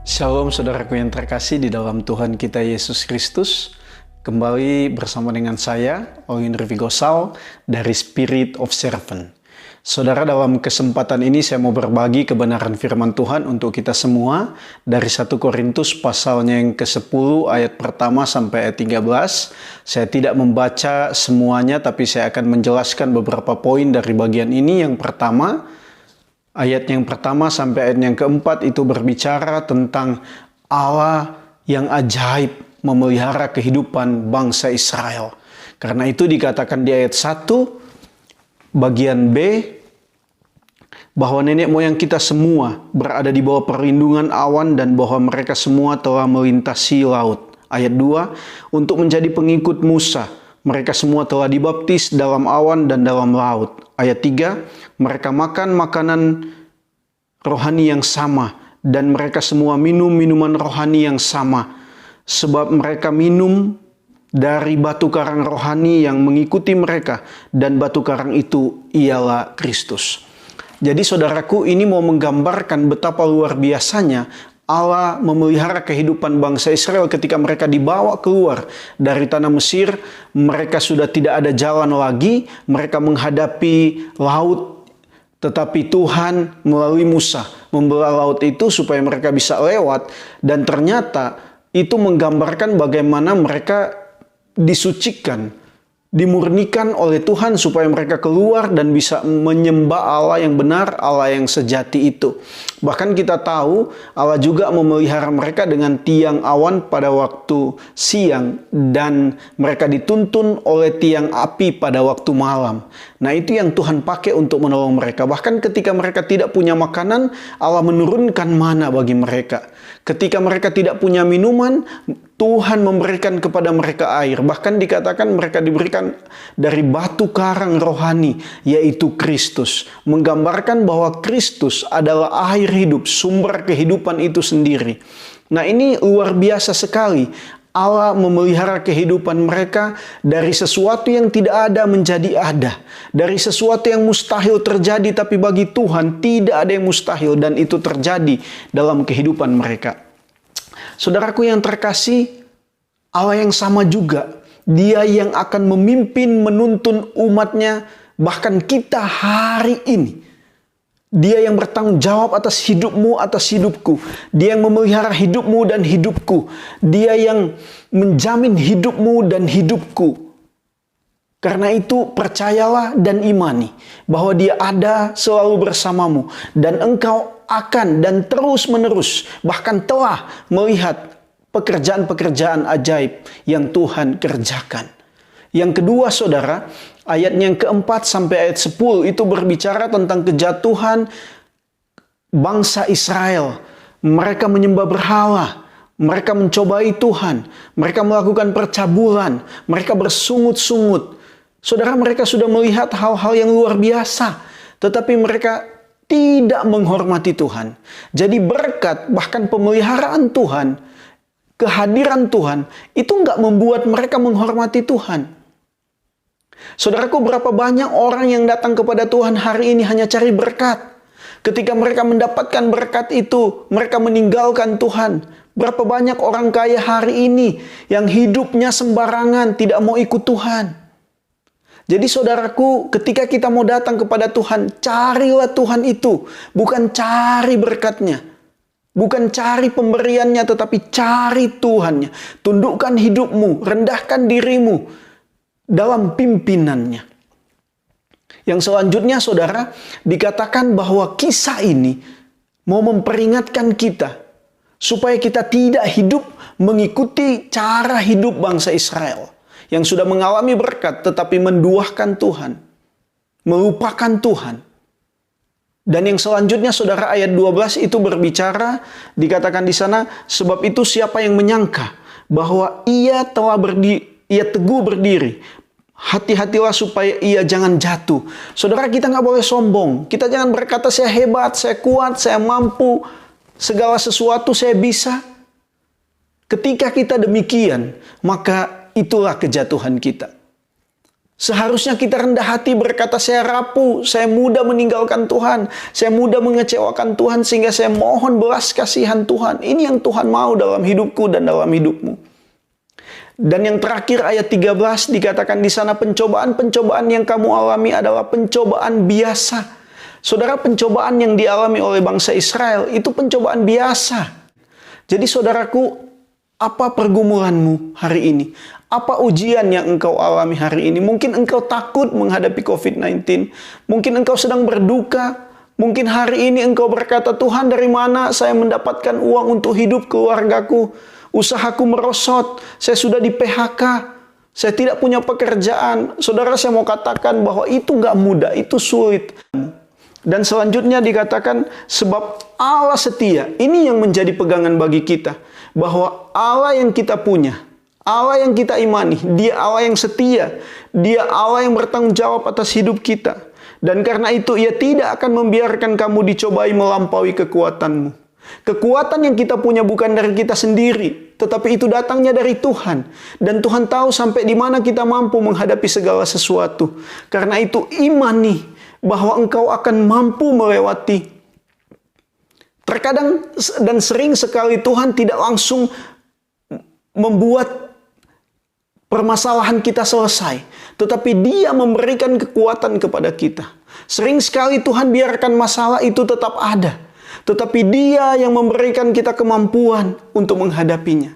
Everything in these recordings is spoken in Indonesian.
Shalom saudaraku yang terkasih di dalam Tuhan kita Yesus Kristus. Kembali bersama dengan saya, Olin Rivigosal dari Spirit of Servant. Saudara, dalam kesempatan ini saya mau berbagi kebenaran firman Tuhan untuk kita semua dari 1 Korintus pasalnya yang ke-10 ayat pertama sampai ayat 13. Saya tidak membaca semuanya, tapi saya akan menjelaskan beberapa poin dari bagian ini. Yang pertama, ayat yang pertama sampai ayat yang keempat itu berbicara tentang Allah yang ajaib memelihara kehidupan bangsa Israel. Karena itu dikatakan di ayat 1 bagian B bahwa nenek moyang kita semua berada di bawah perlindungan awan dan bahwa mereka semua telah melintasi laut. Ayat 2, untuk menjadi pengikut Musa, mereka semua telah dibaptis dalam awan dan dalam laut. Ayat 3, mereka makan makanan rohani yang sama dan mereka semua minum minuman rohani yang sama. Sebab mereka minum dari batu karang rohani yang mengikuti mereka dan batu karang itu ialah Kristus. Jadi saudaraku, ini mau menggambarkan betapa luar biasanya Allah memelihara kehidupan bangsa Israel ketika mereka dibawa keluar dari tanah Mesir. Mereka sudah tidak ada jalan lagi, mereka menghadapi laut, tetapi Tuhan melalui Musa membelah laut itu supaya mereka bisa lewat. Dan ternyata itu menggambarkan bagaimana mereka disucikan, dimurnikan oleh Tuhan supaya mereka keluar dan bisa menyembah Allah yang benar, Allah yang sejati itu. Bahkan kita tahu Allah juga memelihara mereka dengan tiang awan pada waktu siang dan mereka dituntun oleh tiang api pada waktu malam. Nah, itu yang Tuhan pakai untuk menolong mereka. Bahkan ketika mereka tidak punya makanan, Allah menurunkan mana bagi mereka. Ketika mereka tidak punya minuman, Tuhan memberikan kepada mereka air. Bahkan dikatakan mereka diberikan dari batu karang rohani, yaitu Kristus. Menggambarkan bahwa Kristus adalah air hidup, sumber kehidupan itu sendiri. Nah, ini luar biasa sekali. Allah memelihara kehidupan mereka dari sesuatu yang tidak ada menjadi ada. Dari sesuatu yang mustahil terjadi, tapi bagi Tuhan tidak ada yang mustahil dan itu terjadi dalam kehidupan mereka. Saudaraku yang terkasih, Allah yang sama juga. Dia yang akan memimpin, menuntun umatnya, bahkan kita hari ini. Dia yang bertanggung jawab atas hidupmu, atas hidupku. Dia yang memelihara hidupmu dan hidupku. Dia yang menjamin hidupmu dan hidupku. Karena itu percayalah dan imani bahwa Dia ada selalu bersamamu. Dan engkau akan dan terus menerus bahkan telah melihat pekerjaan-pekerjaan ajaib yang Tuhan kerjakan. Yang kedua saudara, ayat yang keempat sampai ayat 10 itu berbicara tentang kejatuhan bangsa Israel. Mereka menyembah berhala, mereka mencobai Tuhan, mereka melakukan percabulan, mereka bersungut-sungut. Saudara, mereka sudah melihat hal-hal yang luar biasa, tetapi mereka tidak menghormati Tuhan. Jadi berkat bahkan pemeliharaan Tuhan, kehadiran Tuhan, itu nggak membuat mereka menghormati Tuhan. Saudaraku, berapa banyak orang yang datang kepada Tuhan hari ini hanya cari berkat. Ketika mereka mendapatkan berkat itu, mereka meninggalkan Tuhan. Berapa banyak orang kaya hari ini yang hidupnya sembarangan, tidak mau ikut Tuhan. Jadi saudaraku, ketika kita mau datang kepada Tuhan, carilah Tuhan itu. Bukan cari berkatnya. Bukan cari pemberiannya, tetapi cari Tuhannya. Tundukkan hidupmu, rendahkan dirimu dalam pimpinannya. Yang selanjutnya saudara, dikatakan bahwa kisah ini mau memperingatkan kita supaya kita tidak hidup mengikuti cara hidup bangsa Israel yang sudah mengalami berkat tetapi menduahkan Tuhan, melupakan Tuhan. Dan yang selanjutnya saudara, ayat 12 itu berbicara, dikatakan di sana, sebab itu siapa yang menyangka bahwa ia teguh berdiri, hati-hatilah supaya ia jangan jatuh. Saudara, kita nggak boleh sombong. Kita jangan berkata saya hebat, saya kuat, saya mampu, segala sesuatu saya bisa. Ketika kita demikian, maka itulah kejatuhan kita. Seharusnya kita rendah hati berkata, saya rapuh, saya mudah meninggalkan Tuhan, saya mudah mengecewakan Tuhan, sehingga saya mohon belas kasihan Tuhan. Ini yang Tuhan mau dalam hidupku dan dalam hidupmu. Dan yang terakhir ayat 13 dikatakan di sana, pencobaan-pencobaan yang kamu alami adalah pencobaan biasa. Saudara, pencobaan yang dialami oleh bangsa Israel itu pencobaan biasa. Jadi saudaraku, apa pergumulanmu hari ini? Apa ujian yang engkau alami hari ini? Mungkin engkau takut menghadapi COVID-19. Mungkin engkau sedang berduka. Mungkin hari ini engkau berkata, Tuhan, dari mana saya mendapatkan uang untuk hidup keluargaku? Usahaku merosot. Saya sudah di PHK. Saya tidak punya pekerjaan. Saudara, saya mau katakan bahwa itu nggak mudah. Itu sulit. Dan selanjutnya dikatakan, sebab Allah setia. Ini yang menjadi pegangan bagi kita. Bahwa Allah yang kita punya, Allah yang kita imani, Dia Allah yang setia, Dia Allah yang bertanggung jawab atas hidup kita. Dan karena itu Ia tidak akan membiarkan kamu dicobai melampaui kekuatanmu. Kekuatan yang kita punya bukan dari kita sendiri, tetapi itu datangnya dari Tuhan. Dan Tuhan tahu sampai di mana kita mampu menghadapi segala sesuatu. Karena itu imani bahwa engkau akan mampu melewati. Terkadang dan sering sekali Tuhan tidak langsung membuat permasalahan kita selesai, tetapi Dia memberikan kekuatan kepada kita. Sering sekali Tuhan biarkan masalah itu tetap ada, tetapi Dia yang memberikan kita kemampuan untuk menghadapinya.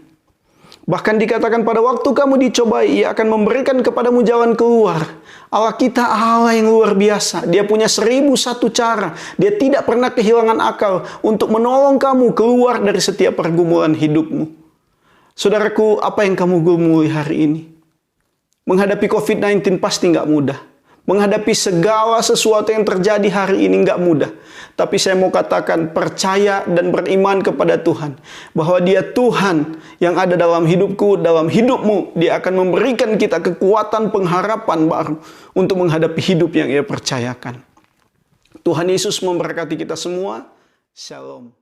Bahkan dikatakan pada waktu kamu dicobai, Ia akan memberikan kepadamu jalan keluar. Allah kita Allah yang luar biasa. Dia punya 1001 cara. Dia tidak pernah kehilangan akal untuk menolong kamu keluar dari setiap pergumulan hidupmu. Saudaraku, apa yang kamu gumuli hari ini? Menghadapi COVID-19 pasti nggak mudah. Menghadapi segala sesuatu yang terjadi hari ini nggak mudah. Tapi saya mau katakan, percaya dan beriman kepada Tuhan. Bahwa Dia Tuhan yang ada dalam hidupku, dalam hidupmu. Dia akan memberikan kita kekuatan pengharapan baru untuk menghadapi hidup yang Ia percayakan. Tuhan Yesus memberkati kita semua. Shalom.